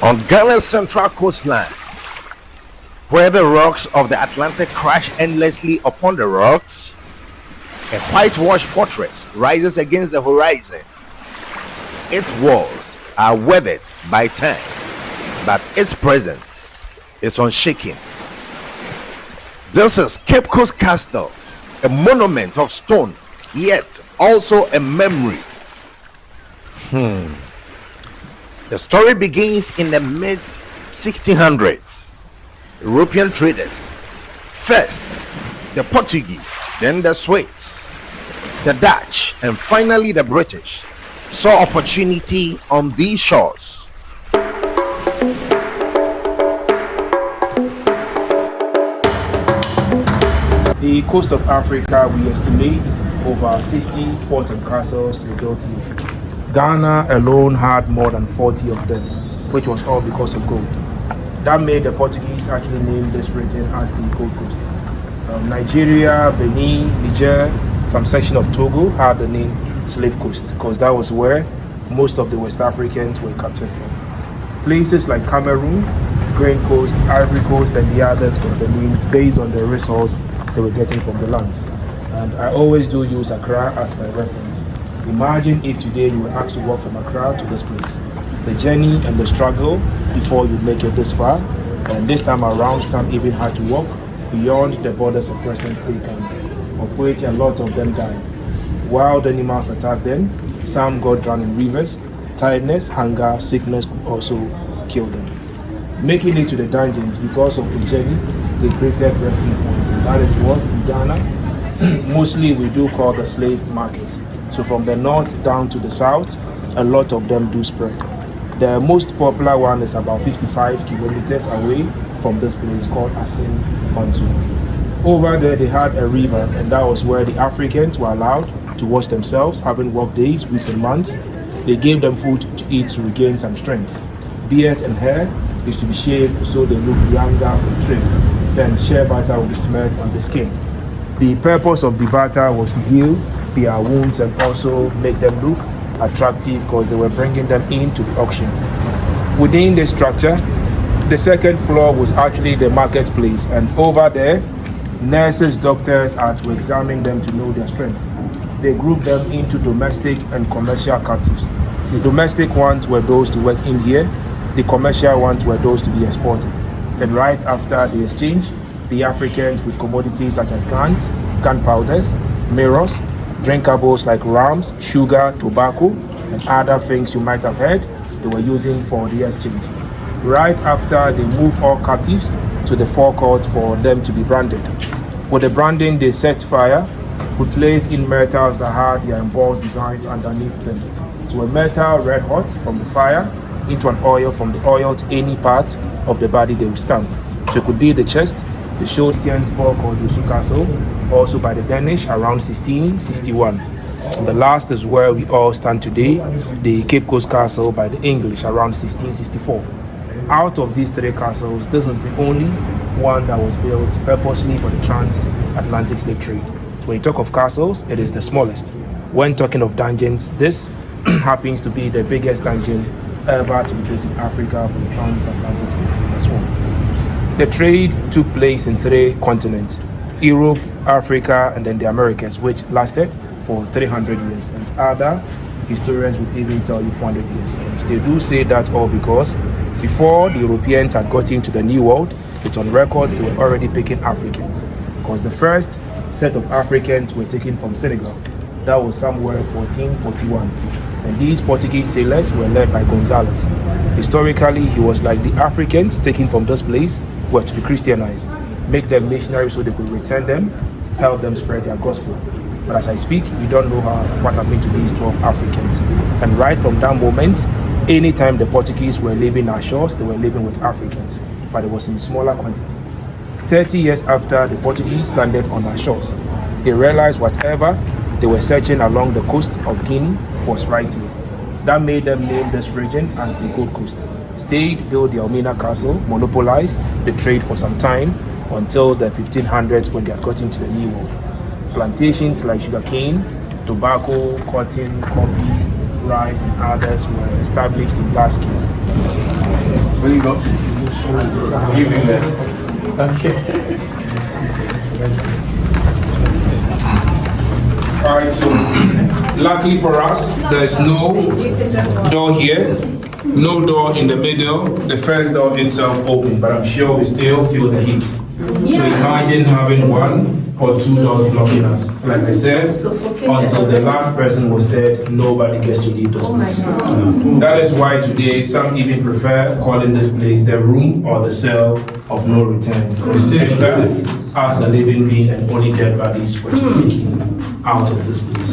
On Ghana's central coastline, where the rocks of the Atlantic crash endlessly upon the rocks, a whitewashed fortress rises against the horizon. Its walls are weathered by time, but its presence is unshaken. This is Cape Coast Castle, a monument of stone, yet also a memory. The story begins in the mid 1600s. European traders, first the Portuguese, then the Swedes, the Dutch, and finally the British, saw opportunity on these shores. The coast of Africa, we estimate over 60 forts and castles were built here. Ghana alone had more than 40 of them, which was all because of gold. That made the Portuguese actually name this region as the Gold Coast. Nigeria, Benin, Niger, some section of Togo had the name Slave Coast because that was where most of the West Africans were captured from. Places like Cameroon, Grain Coast, Ivory Coast, and the others got the names based on the resource they were getting from the land. And I always do use Accra as my reference. Imagine if today you were asked to walk from Accra to this place. The journey and the struggle before you make it this far, and this time around some even had to walk beyond the borders of present-day Ghana, of which a lot of them died. Wild animals attacked them, some got drowned in rivers, tiredness, hunger, sickness could also kill them. Making it to the dungeons because of the journey, they created resting points. That is what in Ghana mostly we do call the slave market. So from the north down to the south, a lot of them do spread. The most popular one is about 55 kilometers away from this place called Asin Manzu. Over there they had a river, and that was where the Africans were allowed to wash themselves, having worked days, weeks and months. They gave them food to eat to regain some strength. Beard and hair is to be shaved so they look younger for trade. Then shea butter will be smeared on the skin. The purpose of the butter was to heal their wounds and also make them look attractive because they were bringing them into the auction. Within the structure, the second floor was actually the marketplace, and over there, nurses, doctors are to examine them to know their strength. They grouped them into domestic and commercial captives. The domestic ones were those to work in here, the commercial ones were those to be exported. Then right after the exchange, the Africans with commodities such as guns, gunpowders, mirrors, drinkables like rams, sugar, tobacco, and other things you might have heard they were using for the exchange. Right after, they moved all captives to the forecourt for them to be branded. With the branding, they set fire, put place in metals that had their embossed designs underneath them. So a metal red hot from the fire into an oil, from the oil to any part of the body they would stamp. So it could be the chest, the shoulder, Siensborg or Dusu Castle, also by the Danish around 1661. And the last is where we all stand today, the Cape Coast Castle by the English around 1664. Out of these three castles, this is the only one that was built purposely for the transatlantic slave trade. When you talk of castles, it is the smallest. When talking of dungeons, this happens to be the biggest dungeon ever to be built in Africa for the transatlantic slave trade as well. The trade took place in three continents: Europe, Africa, and then the Americas, which lasted for 300 years. And other historians would even tell you 400 years. And they do say that all because before the Europeans had got into the New World, it's on records they were already picking Africans. Because the first set of Africans were taken from Senegal. That was somewhere 1441. And these Portuguese sailors were led by Gonzalez. Historically, he was like the Africans taken from this place were to be Christianized, make them missionaries so they could return them, help them spread their gospel. But as I speak, we don't know what happened to these 12 Africans. And right from that moment, anytime the Portuguese were leaving our shores, they were living with Africans, but it was in smaller quantity. 30 years after the Portuguese landed on our shores, they realized whatever they were searching along the coast of Guinea was right here. That made them name this region as the Gold Coast. Stayed, built the Elmina Castle, monopolized the trade for some time until the 1500s when they had got into the New World. Plantations like sugarcane, tobacco, cotton, coffee, rice, and others were established in large scale. Where you go? Give him that. Okay. All right, so luckily for us, there's no door here, no door in the middle. The first door itself open, but I'm sure we still feel the heat. So imagine having one or two doors blocking us. Like I said, until the last person was dead, nobody gets to leave this place. That is why today some even prefer calling this place the room or the cell of no return. Because you enter as a living being and only dead bodies were to be taken out of this place.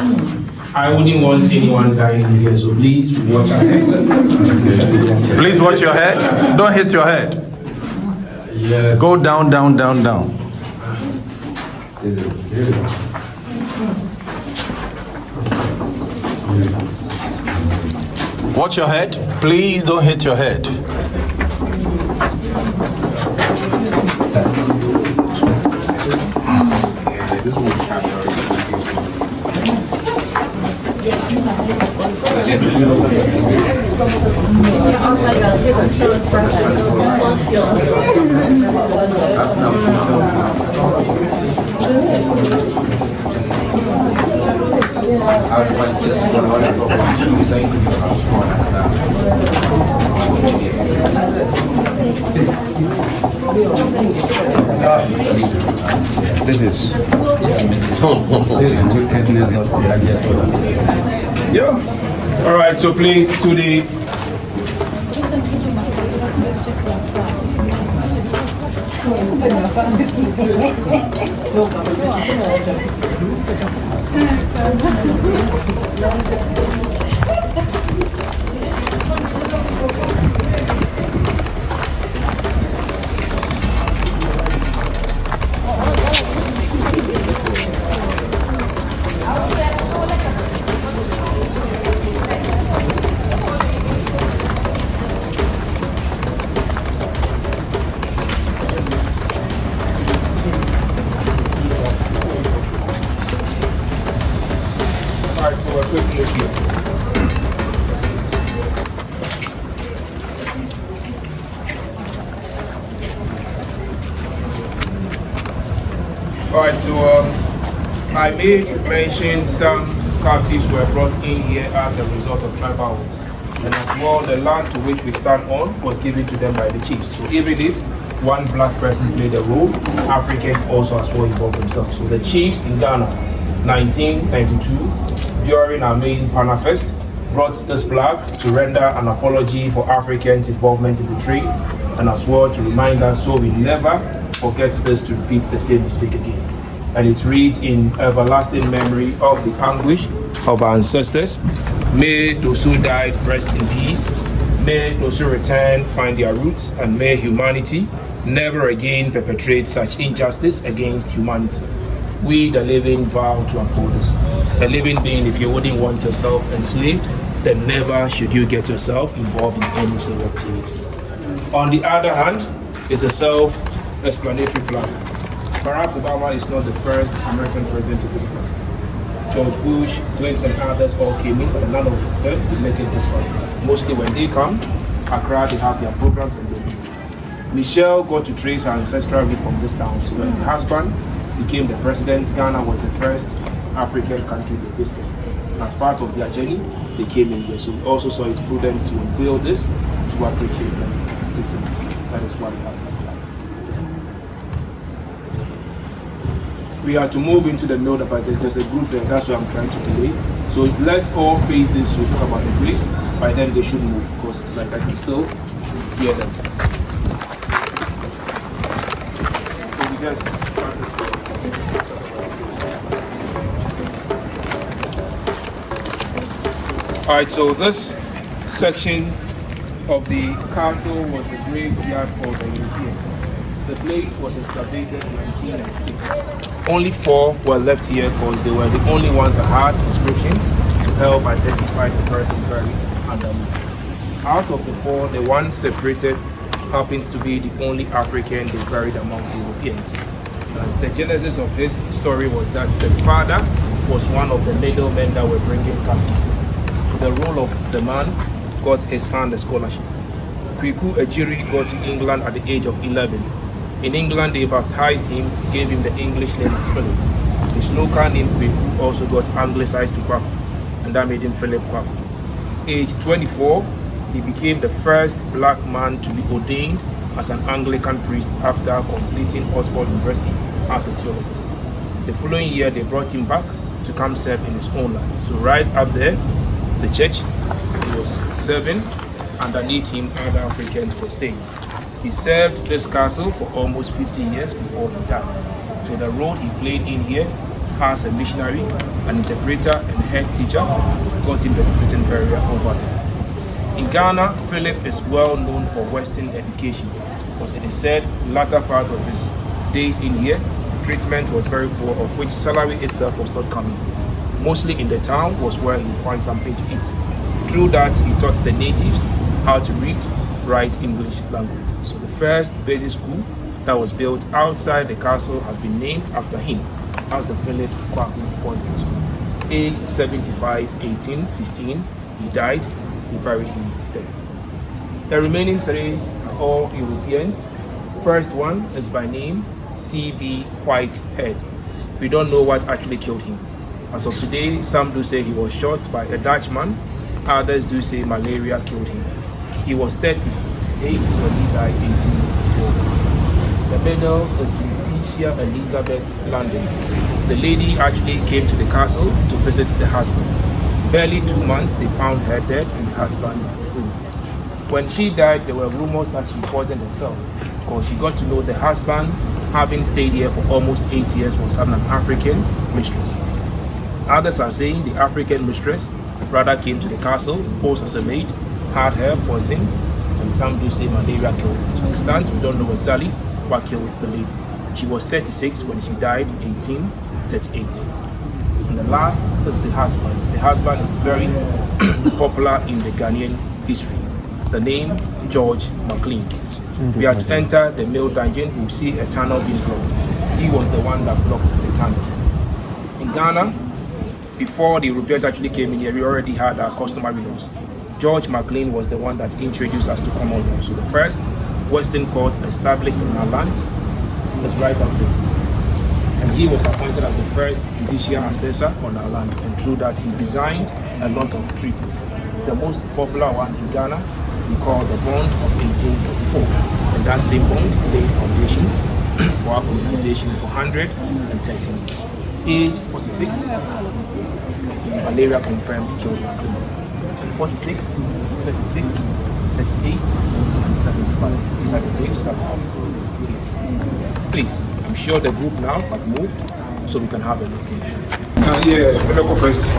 I wouldn't want anyone dying here, so please watch our heads. Please watch your head. Don't hit your head. Yes. Go down, down, down, down. This is beautiful. Watch your head. Please don't hit your head. This one this is Yeah. All right, so please today. Alright, so I made mention some captives were brought in here as a result of tribal wars. And as well, the land to which we stand on was given to them by the chiefs. So even if one black person played a role, Africans also as well involved themselves. So the chiefs in Ghana, 1992, during our main Panafest, brought this flag to render an apology for Africans' involvement in the trade, and as well to remind us so we never forget this to repeat the same mistake again. And it reads in everlasting memory of the anguish of our ancestors. May those who died rest in peace. May those who return find their roots, and may humanity never again perpetrate such injustice against humanity. We, the living, vow to uphold this. The living being, if you wouldn't want yourself enslaved, then never should you get yourself involved in any sort of activity. On the other hand, is a self-explanatory plan. Barack Obama is not the first American president to visit us. George Bush, Clinton, and others all came in, but none of them could make it this far. Mostly when they come, Accra, they have their programs and they leave. Michelle got to trace her ancestral root from this town, so when her husband became the president, Ghana was the first African country they visited. As part of their journey, they came in here. So we also saw it prudent to unveil this to appreciate them. Distance. That is why we have that flag. We are to move into the middle, but there's a group there. That's why I'm trying to delay. So let's all face this. We talk about the graves. By then they should move because it's like I can still hear them. So we just all right, so this section of the castle was a graveyard for the Europeans. The place was excavated in 1996. Only 4 were left here because they were the only ones that had inscriptions to help identify the person buried underneath. Out of the 4, the one separated happens to be the only African they buried amongst the Europeans. The genesis of this story was that the father was one of the middlemen that were bringing captives. The role of the man got his son the scholarship. Kweku Ejiri got to England at the age of 11. In England, they baptized him, gave him the English name as Philip. His local name Kweku also got anglicized to Kwaku, and that made him Philip Kwaku. Age 24, he became the first black man to be ordained as an Anglican priest after completing Oxford University as a theologist. The following year, they brought him back to come serve in his own land. So right up there, the church he was serving, underneath him, other Africans were staying. He served this castle for almost 50 years before he died. So the role he played in here as a missionary, an interpreter, and head teacher got him the fitting burial over there. In Ghana, Philip is well known for Western education, because it is said latter part of his days in here, treatment was very poor, of which salary itself was not coming. Mostly in the town was where he would find something to eat. Through that, he taught the natives how to read, write English language. So the first basic school that was built outside the castle has been named after him as the Philip Kwaku Boys School. Age 75, 16, he died. We buried him there. The remaining three are all Europeans. First one is by name C.B. Whitehead. We don't know what actually killed him. As of today, some do say he was shot by a Dutchman. Others do say malaria killed him. He was 38 when he died 1812. The middle is Letitia Elizabeth London. The lady actually came to the castle to visit the husband. Barely 2 months, they found her dead in the husband's room. When she died, there were rumors that she poisoned herself, because she got to know the husband, having stayed here for almost 8 years, was having an African mistress. Others are saying the African mistress rather came to the castle, posed as a maid, had her poisoned, and some do say malaria killed her. As it stands, we don't know exactly what killed the lady. She was 36 when she died, 1838. And the last is the husband. The husband is very popular in the Ghanaian history. The name, George McLean. We are to enter the male dungeon, we see a tunnel being blocked. He was the one that blocked the tunnel. In Ghana, before the Europeans actually came in here, we already had our customary laws. George McLean was the one that introduced us to common law. So the first Western court established on our land is right up there. And he was appointed as the first judicial assessor on our land, and through that he designed a lot of treaties. The most popular one in Ghana we call the Bond of 1844, and that same bond laid foundation for our colonization for 113 years. Age 46, malaria confirmed killed McLean. 46, 36, 38, and 75. These are the names that we have here. Please, I'm sure the group now have moved, so we can have a look in. Yeah, let me go first.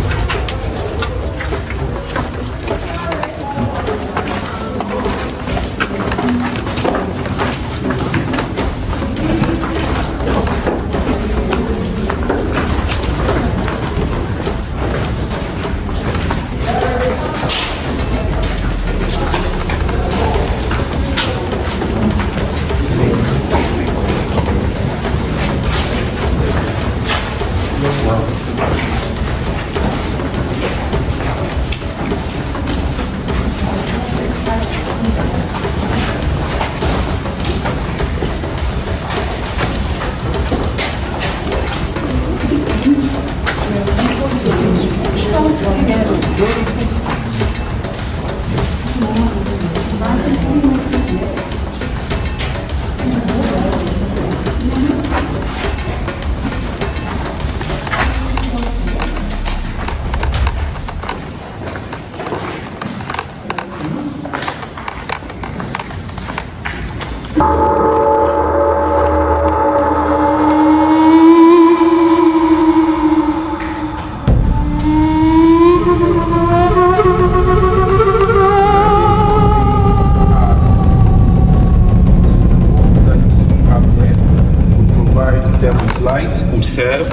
Would serve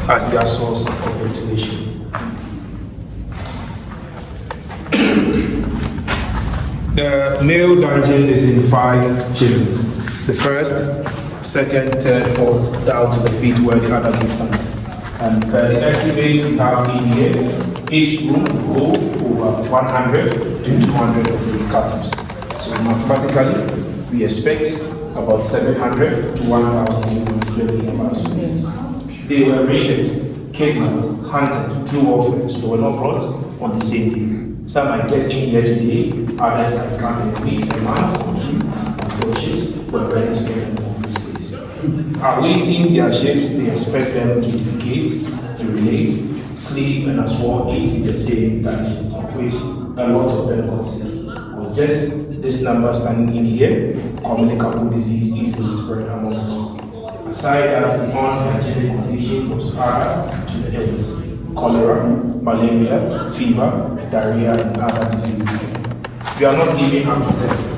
as their source of ventilation. The male dungeon is in 5 chambers. The first, second, third, fourth, down to the feet where the other group stands. And the estimate we have in here, each room will hold over 100 to 200 of the captives. So Mathematically, we expect about 700 to 1,000 human living in our species. They were raided, kidnapped, hunted through warfare, so they were not brought on the same day. Some might get in here today, others might come in a week, a month, or two, until ships were ready to get them from this place. Awaiting their ships, they expect them to defecate, urinate, sleep, and as well eat in the same time, of which a lot of them got sick. It was just this number standing in here, communicable disease easily spread amongst us. Aside that, the unhygienic condition was added to the illness: cholera, malaria, fever, diarrhea, and other diseases. We are not even unprotected.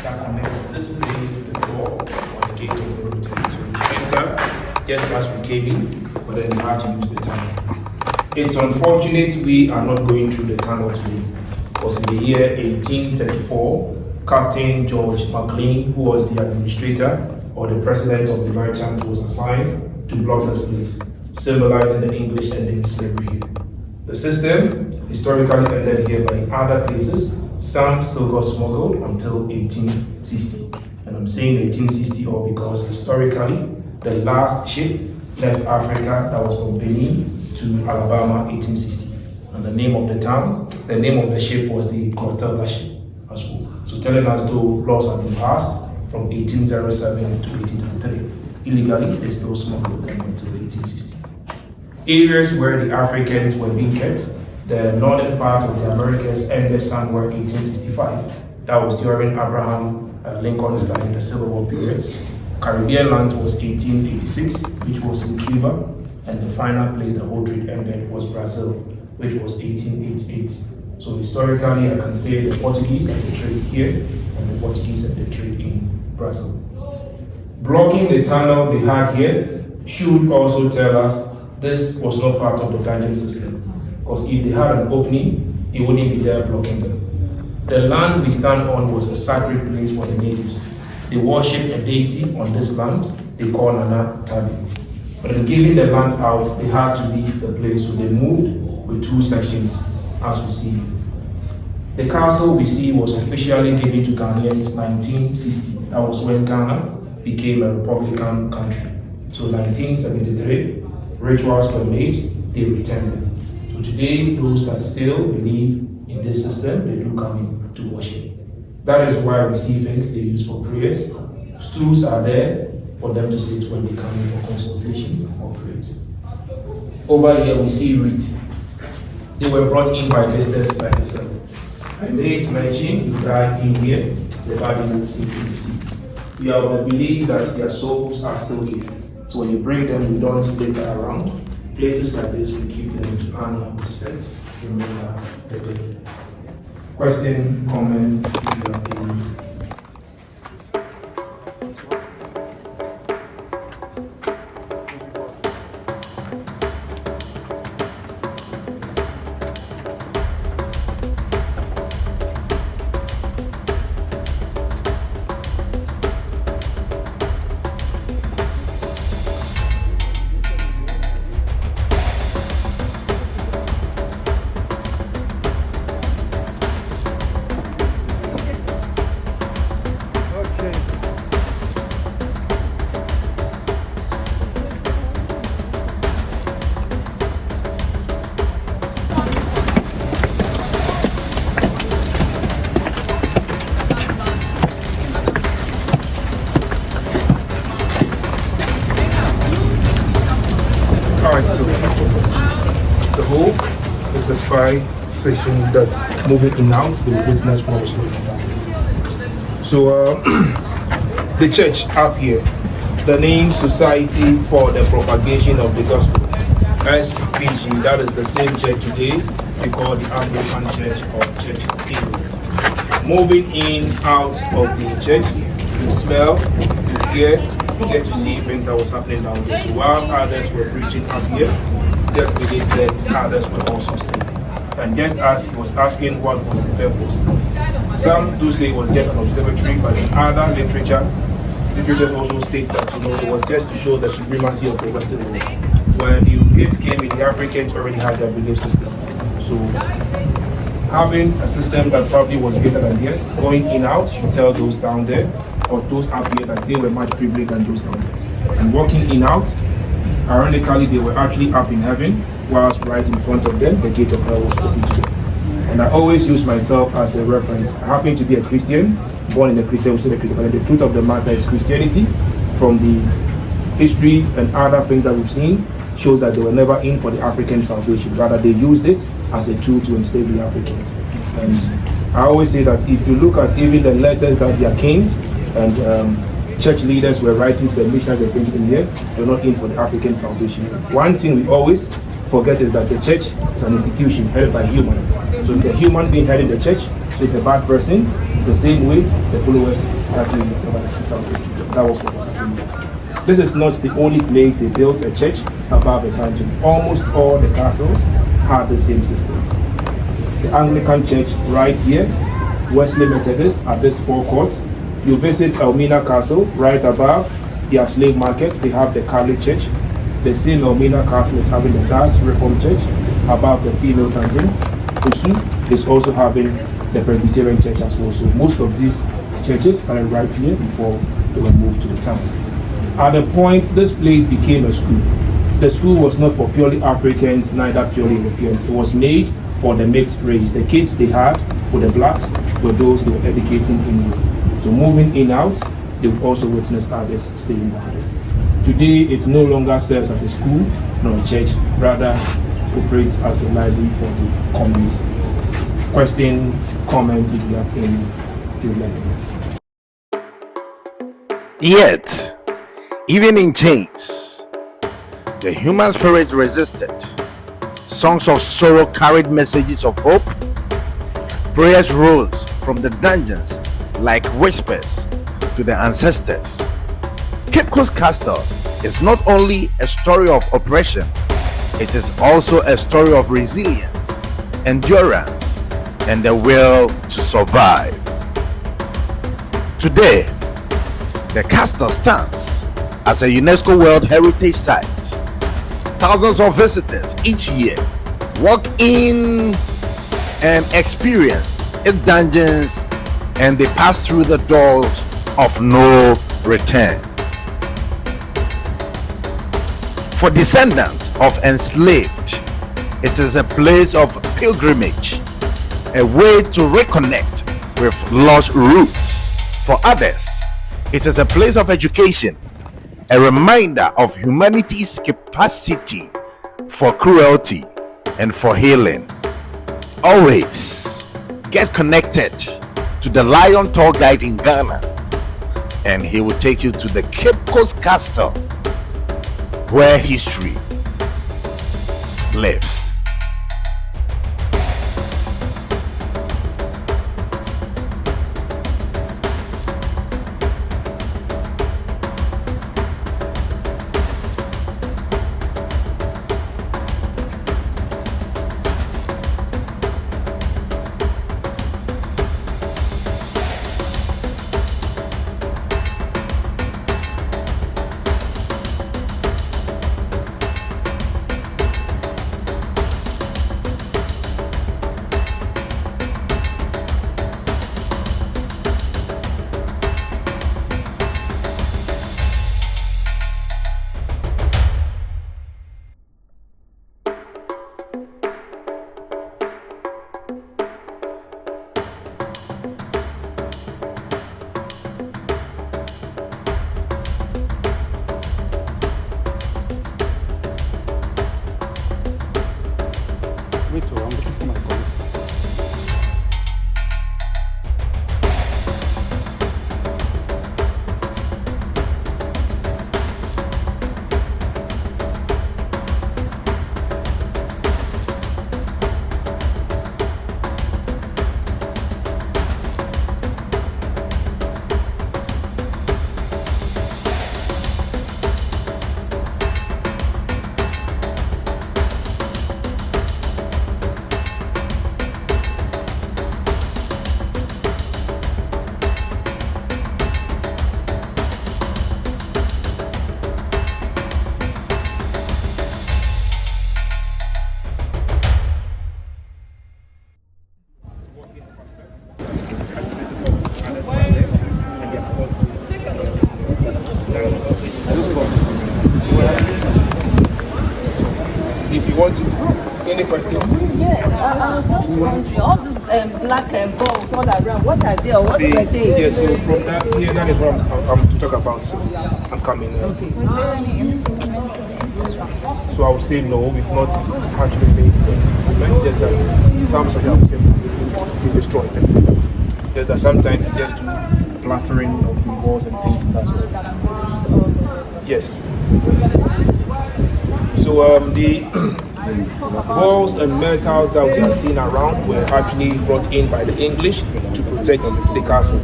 That connects this place to the door or the gate of the road. So you enter just as we came in, but then you have to use the tunnel. It's unfortunate we are not going through the tunnel today, because in the year 1834, Captain George McLean, who was the administrator or the president of the merchant, was assigned to block this place, symbolizing the English ending slavery here. The system historically ended here, but in other places, some still got smuggled until 1860. And I'm saying 1860 all because historically, the last ship left Africa that was from Benin to Alabama, 1860. And the name of the town, the name of the ship was the Cortella ship as well. So telling us though laws have been passed from 1807 to 1833. Illegally, they still smuggled them until 1860. Areas where the Africans were being kept, the northern part of the Americas ended somewhere 1865. That was during Abraham Lincoln's time in the Civil War period. Caribbean land was 1886, which was in Cuba, and the final place the whole trade ended was Brazil, which was 1888. So historically, I can say the Portuguese had the trade here, and the Portuguese had the trade in Brazil. Blocking the tunnel they had here should also tell us this was not part of the guidance system, because if they had an opening, it wouldn't be there blocking them. The land we stand on was a sacred place for the natives. They worship a deity on this land they call Nana Tabi. But in giving the land out, they had to leave the place, so they moved with two sections, as we see. The castle we see was officially given to Ghanaians in 1960. That was when Ghana became a Republican country. So 1973, rituals were made, they returned them. So today, those that still believe in this system, they do come in to worship. That is why we see things they use for prayers. Stools are there for them to sit when they come in for consultation or prayers. Over here we see reeds. They were brought in by visitors like yourself. I made mention you die in here, the body moves into the sea. We are of the belief that their souls are still here. So when you bring them, we don't litter around. Places like this, we keep them to honor and respect, remember the dead. Question, comment, if you have any. Alright, so the whole is a spy section that's moving in now to the business was going down. So the church up here, the name Society for the Propagation of the Gospel, SPG, that is the same church today we call the Anglican Church of Church of England. Moving in out of the church, you smell, you hear, you get to see things that was happening down there. So whilst others were preaching up here, just beneath them, others were also staying. And just as he was asking what was the purpose, some do say it was just an observatory, but in other literatures also states that it was just to show the supremacy of the Western world. when the Europeans came in, the Africans already had their belief system. So having a system that probably was greater than theirs, going in out should tell those down there or those up here that they were much privileged than those down there. And walking in out, ironically, they were actually up in heaven, whilst right in front of them, the gate of hell was open to them. And I always use myself as a reference. I happen to be a Christian, born in a Christian, but the truth of the matter is Christianity, from the history and other things that we've seen, shows that they were never in for the African salvation. Rather, they used it as a tool to enslave the Africans. And I always say that if you look at even the letters that their kings and church leaders were writing to the missionaries they bring in here, they're not in for the African salvation. One thing we always forget is that the church is an institution headed by humans. So if the human being heading the church is a bad person, the same way the followers are doing it. That was what was happening. This is not the only place they built a church above a dungeon. Almost all the castles had the same system. The Anglican Church right here, Wesley Methodist at this forecourt. You visit Elmina Castle right above their slave market. They have the Catholic Church. The same Elmina Castle is having the Dutch Reformed Church above the female dungeons. Osu is also having the Presbyterian Church as well. So most of these churches started right here before they were moved to the town. At the point this place became a school, the school was not for purely Africans, neither purely Europeans. It was made for the mixed race. The kids they had for the blacks were those they were educating in Europe. So moving in out, they would also witness others staying down. Today, it no longer serves as a school nor a church, rather operates as a library for the community. Question, comment if you have any, you let me know. Yet, even in chains, the human spirit resisted. Songs of sorrow carried messages of hope. Prayers rose from the dungeons like whispers to the ancestors. Cape Coast Castle is not only a story of oppression, it is also a story of resilience, endurance, and the will to survive. Today, the castle stands as a UNESCO World Heritage Site. Thousands of visitors each year walk in and experience its dungeons, and they pass through the doors of no return. For descendants of enslaved, it is a place of pilgrimage, a way to reconnect with lost roots. For others, it is a place of education, a reminder of humanity's capacity for cruelty and for healing. Always get connected to the Lion Tour Guide in Ghana, and he will take you to the Cape Coast Castle, where history lives. if you want to. Any question? Yeah, I was just wondering, all these black balls all around, what are they or what were they? Yes, so from that here, that is what I'm to talk about. So I'm coming. Was there any improvement to the infrastructure? So I would say no, we've not actually made improvement, just that some sort I would say we destroy them. Just that sometimes we just do plastering of the walls and painting as well. Yes. So the balls and metals that we are seeing around were actually brought in by the English to protect the castle.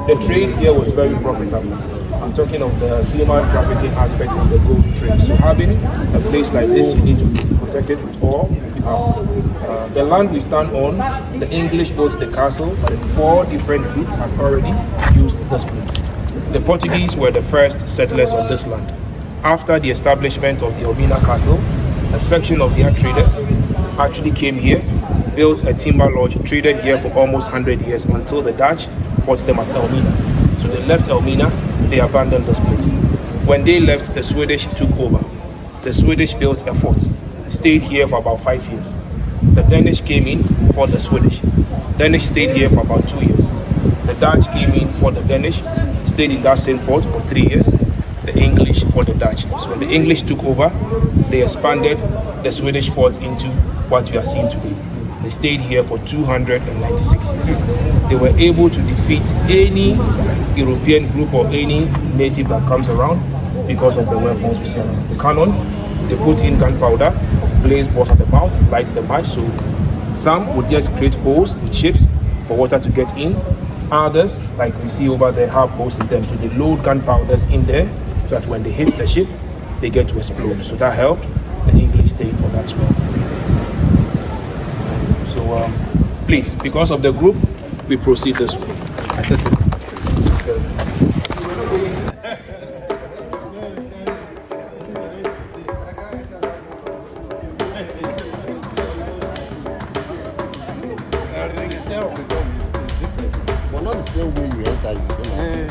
The trade here was very profitable. I'm talking of the human trafficking aspect of the gold trade. So having a place like this, you need to protect it with all you have. The land we stand on, the English built the castle, but 4 different groups had already used this place. The Portuguese were the first settlers on this land. After the establishment of the Elmina Castle, a section of their traders actually came here, built a timber lodge, traded here for almost 100 years until the Dutch fought them at Elmina. So they left Elmina, they abandoned this place. When they left, the Swedish took over. The Swedish built a fort, stayed here for about 5 years. The Danish came in for the Swedish. Danish stayed here for about 2 years. The Dutch came in for the Danish, stayed in that same fort for 3 years. The English for the Dutch. So when the English took over, they expanded the Swedish fort into what we are seeing today. They stayed here for 296 years. They were able to defeat any European group or any native that comes around because of the weapons we see around. The cannons, they put in gunpowder, blaze balls at the mouth, lights the match. So some would just create holes in ships for water to get in. Others, like we see over there, have holes in them. So they load gunpowders in there so that when they hit the ship, they get to explode. So that helped the English stay for that long. So please, because of the group, we proceed this way. But not the same way you enter, it's gonna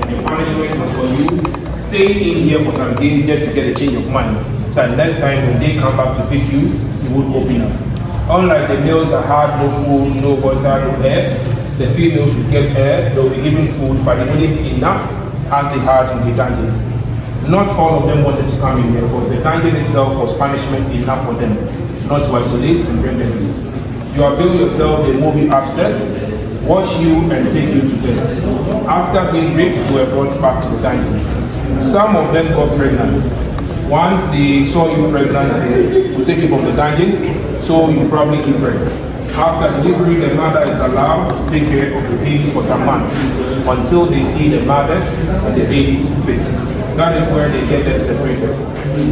The punishment was for you staying in here for some days just to get a change of mind. So that next time when they come back to pick you, you would open up. Unlike the males that had no food, no water, no air, the females would get air, they will be given food, but they wouldn't be enough as they had in the dungeons. Not all of them wanted to come in here because the dungeon itself was punishment enough for them, not to isolate and bring them in. You avail yourself, they move you upstairs, wash you and take you to bed. After being raped, you were brought back to the dungeons. Some of them got pregnant. Once they saw you pregnant, they would take you from the dungeons, so you probably give birth. After delivery, the mother is allowed to take care of the babies for some months until they see the mothers and the babies fit. That is where they get them separated.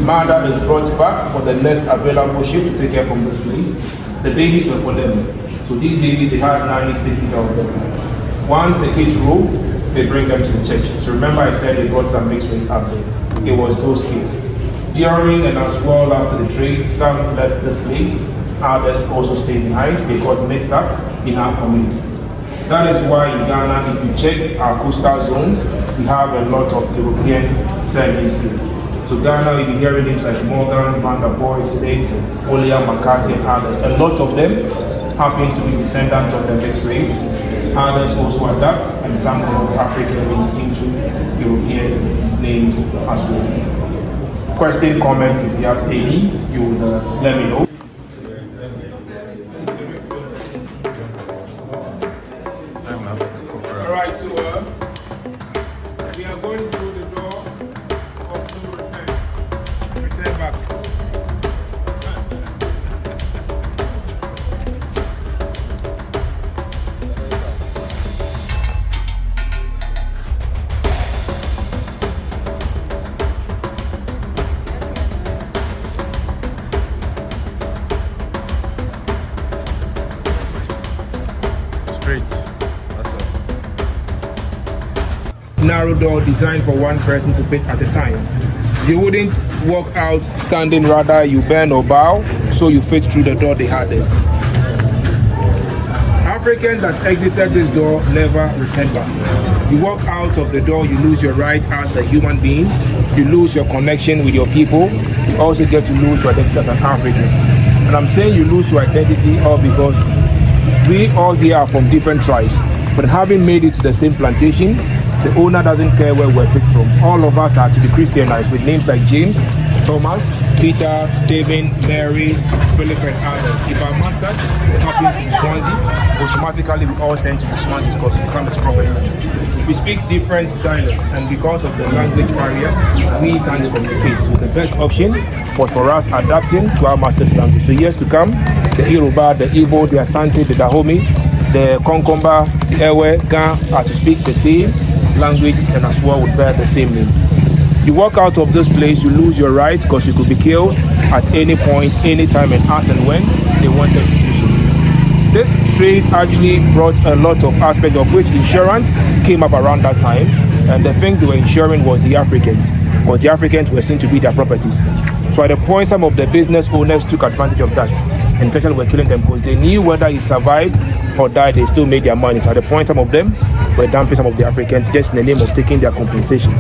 Mother is brought back for the next available ship to take care from this place. The babies were for them. So these babies, they had nannies taking care of them. Once the kids grow, they bring them to the church. So remember I said they brought some mixed race up there. It was those kids. During and as well after the trade, some left this place. Others also stayed behind. They got mixed up in our community. That is why in Ghana, if you check our coastal zones, we have a lot of European surnames here. So Ghana, you'll be hearing names like Morgan, Van der Boy, States, Olia, McCarthy, and others. A lot of them happens to be descendants of the mixed race. Others also adapt, and some got African names into European names as well. Question, comment, if you have any, you would let me know. Alright, so we are going through the door of no return. Return back. narrow door designed for one person to fit at a time. You wouldn't walk out standing, rather you bend or bow, so you fit through the door they had there. Africans that exited this door never returned back. You walk out of the door, you lose your right as a human being, you lose your connection with your people, you also get to lose your identity as an African. And I'm saying you lose your identity all because we all here are from different tribes, but having made it to the same plantation, the owner doesn't care where we're picked from. All of us are to be Christianized with names like James, Thomas, Peter, Stephen, Mary, Philip, and others. If our master happens to be Swansea, automatically we all tend to be Swansea because we come as prophets. We speak different dialects, and because of the language barrier, we can't communicate. So the best option was for us adapting to our master's language. So years to come, the Yoruba, the Igbo, the Asante, the Dahomey, the Konkomba, the Ewe, Ga are to speak the same language and as well would bear the same name. You walk out of this place, you lose your rights because you could be killed at any point, any time, and as and when they wanted to do so. This trade actually brought a lot of aspects of which insurance came up around that time, and the things they were insuring was the Africans, because the Africans were seen to be their properties. So at the point, some of the business owners took advantage of that and intentionally were killing them because they knew whether he survived or died, they still made their money. So at the point, some of them were dumping some of the Africans just in the name of taking their compensation.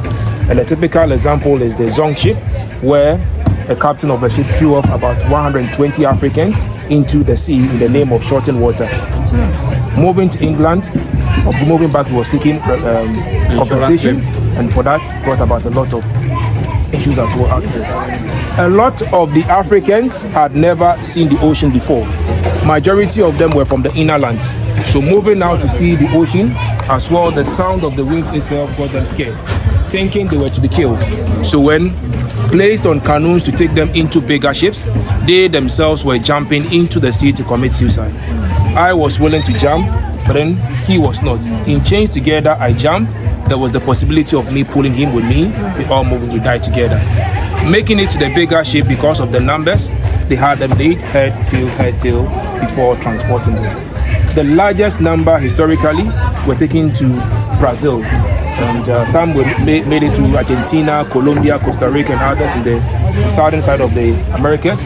And a typical example is the Zong ship, where a captain of the ship threw off about 120 Africans into the sea in the name of shorting water. Moving to England, or moving back, he was seeking compensation, and for that brought about a lot of issues as well out there. A lot of the Africans had never seen the ocean before. Majority of them were from the inner lands. So moving out to see the ocean, as well the sound of the wind itself got them scared, thinking they were to be killed. So when placed on canoes to take them into bigger ships, they themselves were jumping into the sea to commit suicide. I was willing to jump, but then he was not. In chains together, I jumped. There was the possibility of me pulling him with me. We all moved, we died together. Making it to the bigger ship because of the numbers, they had them laid head till before transporting them. The largest number historically were taken to Brazil, and some made it to Argentina, Colombia, Costa Rica, and others in the southern side of the Americas.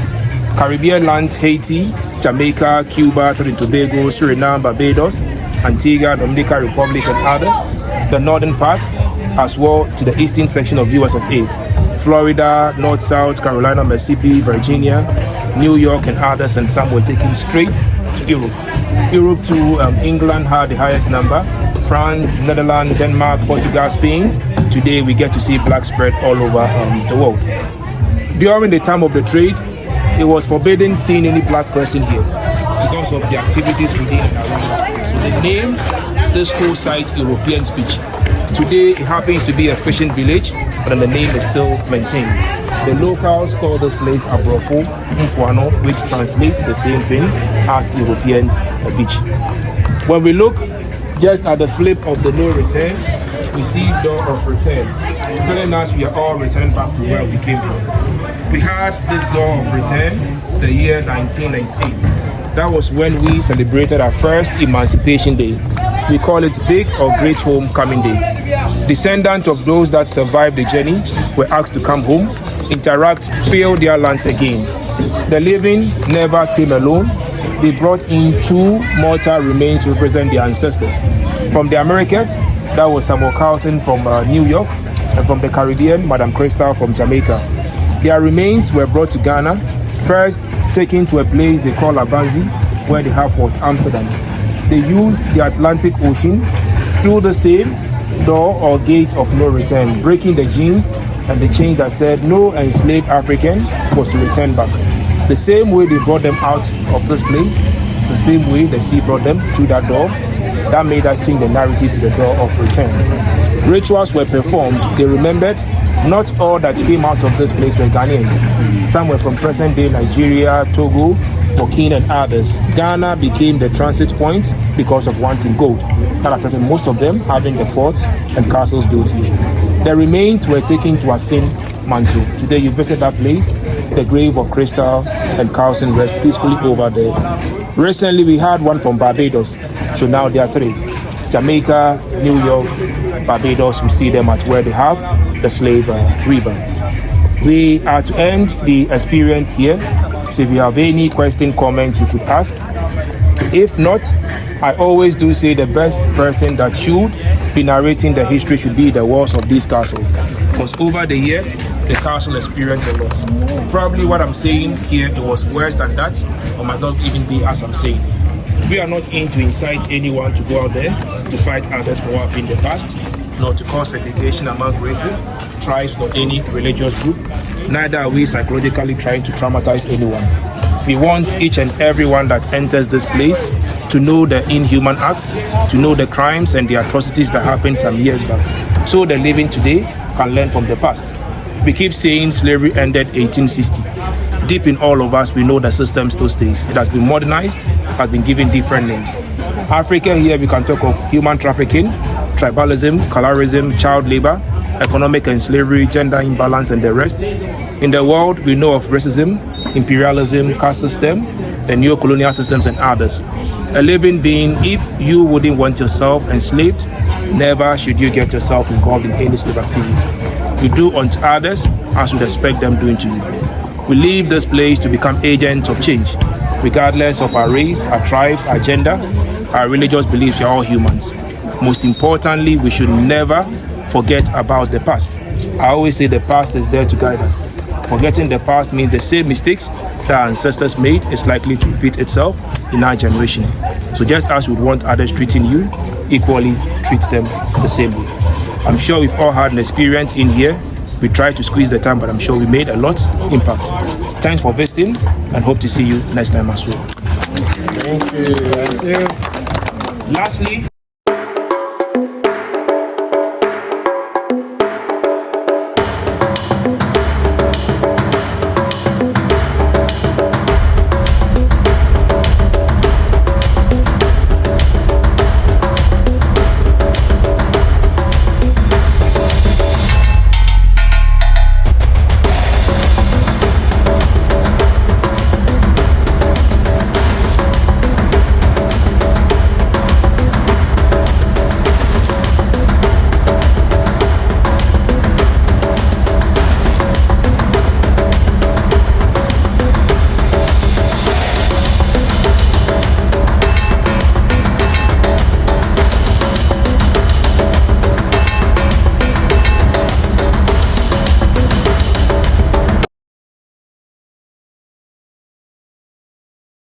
Caribbean lands, Haiti, Jamaica, Cuba, Trinidad and Tobago, Suriname, Barbados, Antigua, Dominican Republic, and others. The northern part, as well to the eastern section of US of A. Florida, North, South Carolina, Mississippi, Virginia, New York, and others, and some were taken straight to Europe. Europe to England had the highest number. France, Netherlands, Denmark, Portugal, Spain. Today we get to see black spread all over the world. During the time of the trade, it was forbidden seeing any black person here because of the activities within and around this place. So they named this whole site European Beach. Today it happens to be a fishing village, but the name is still maintained. The locals call this place Abrofo Mpuano, which translates the same thing as Europeans Beach. When we look just at the flip of the no return, we see door of return, telling us we are all returned back to where we came from. We had this door of return the year 1998. That was when we celebrated our first Emancipation Day. We call it Big or Great Homecoming Day. Descendants of those that survived the journey were asked to come home, interact, fill their lands again. The living never came alone. They brought in two mortal remains to represent their ancestors. From the Americas, that was Samuel Carlson from New York, and from the Caribbean, Madame Crystal from Jamaica. Their remains were brought to Ghana, first taken to a place they call Abanzi, where they have Fort Amsterdam. They used the Atlantic Ocean through the same door or gate of no return, breaking the genes and the chain that said no enslaved African was to return back. The same way they brought them out of this place, the same way the sea brought them through that door, that made us change the narrative to the door of return. Rituals were performed. They remembered not all that came out of this place were Ghanaians. Some were from present-day Nigeria, Togo, Burkina, and others. Ghana became the transit point because of wanting gold. That affected most of them having the forts and castles built here. The remains were taken to Asin Manso. Today you visit that place, the grave of Crystal and Carlson rest peacefully over there. Recently we had one from Barbados, so now there are three. Jamaica, New York, Barbados, we see them at where they have the slave river. We are to end the experience here. So if you have any question, comments, you could ask. If not, I always do say the best person that should be narrating the history should be the walls of this castle. Because over the years, the castle experienced a lot. Probably what I'm saying here, it was worse than that, or might not even be as I'm saying. We are not in to incite anyone to go out there to fight others for what happened in the past, nor to cause segregation among races, tribes, or any religious group. Neither are we psychologically trying to traumatize anyone. We want each and everyone that enters this place to know the inhuman act, to know the crimes and the atrocities that happened some years back, so the living today can learn from the past. We keep saying slavery ended 1860. Deep in all of us, we know the system still stays. It has been modernized, has been given different names. Africa here, we can talk of human trafficking, tribalism, colorism, child labor, economic and slavery, gender imbalance, and the rest. In the world, we know of racism, imperialism, caste system, the neo-colonial systems, and others. A living being, if you wouldn't want yourself enslaved, never should you get yourself involved in any slave activity. You do unto others as you'd expect them doing to you. We leave this place to become agents of change, regardless of our race, our tribes, our gender, our religious beliefs. We are all humans. Most importantly, we should never forget about the past. I always say the past is there to guide us. Forgetting the past means the same mistakes that our ancestors made is likely to repeat itself in our generation. So just as we want others treating you, equally treat them the same way. I'm sure we've all had an experience in here. We tried to squeeze the time, but I'm sure we made a lot impact. Thanks for visiting and hope to see you next time as well. Thank you. Lastly,